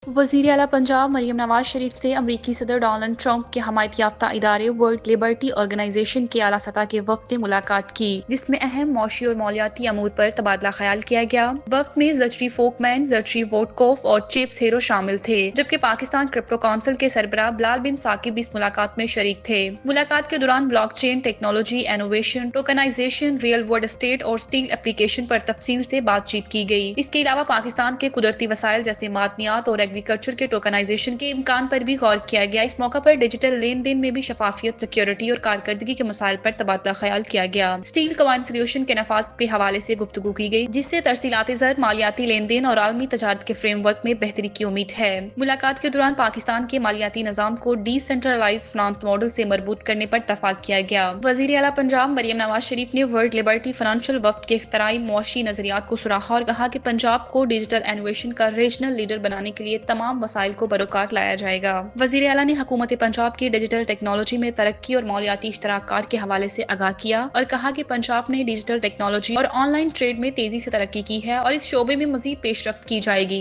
वज़ीर आला पंजाब मरियम नवाज शरीफ से अमरीकी सदर डोनाल्ड ट्रंप के हमायत याफ्ता इदारे वर्ल्ड लिबर्टी ऑर्गेनाइजेशन के आला सतह के वफ़द ने मुलाकात की, जिसमें अहम मौशी और मौलियाती अमूर पर तबादला ख्याल किया गया। वफ़द में ज़र्टरी फोकमैन, ज़र्टरी वोटकोफ और चिप्स हेरो शामिल थे, जबकि पाकिस्तान क्रिप्टो काउंसिल के सरबराह बिलाल बिन साकिब भी इस मुलाकात में शरीक थे। मुलाकात के दौरान blockchain technology, innovation, tokenization, real world estate और स्टील एप्लीकेशन पर तफसील से बातचीत की गई। इसके अलावा पाकिस्तान के कुदरती वसाइल जैसे मादनियात और एग्रीकल्चर के टोकनाइजेशन के इम्कान पर भी गौर किया गया। इस मौका पर डिजिटल लेन देन में भी शफाफियत, सिक्योरिटी और कारकर्दगी के मसाइल पर तबादला ख्याल किया गया। स्टील कवायद सोल्यूशन के नफाज के हवाले से गुफ्तगू की गई, जिससे तरसीलात ज़र, मालियाती लेन देन और आलमी तजारत के फ्रेमवर्क में बेहतरी की उम्मीद है। मुलाकात के दौरान पाकिस्तान के मालियाती निज़ाम को डिसेंट्रलाइज्ड फाइनेंस मॉडल से मरबूत करने पर इत्तफाक किया गया। वज़ीर आला पंजाब मरियम नवाज शरीफ ने वर्ल्ड लिबर्टी फाइनेंशियल वफ़द के इख्तराई मौशी नजरियात को सराहा और कहा कि पंजाब को डिजिटल इनोवेशन का रीजनल लीडर बनाने के लिए तमाम वसाइल को बरोकार लाया जाएगा। वज़ीर आला ने हुकूमत पंजाब की डिजिटल टेक्नोलॉजी में तरक्की और मौलियाती इश्तराकार के हवाले से आगाह किया और कहा कि पंजाब ने डिजिटल टेक्नोलॉजी और ऑनलाइन ट्रेड में तेजी से तरक्की की है और इस शोबे में मजीद पेशरफ्त की जाएगी।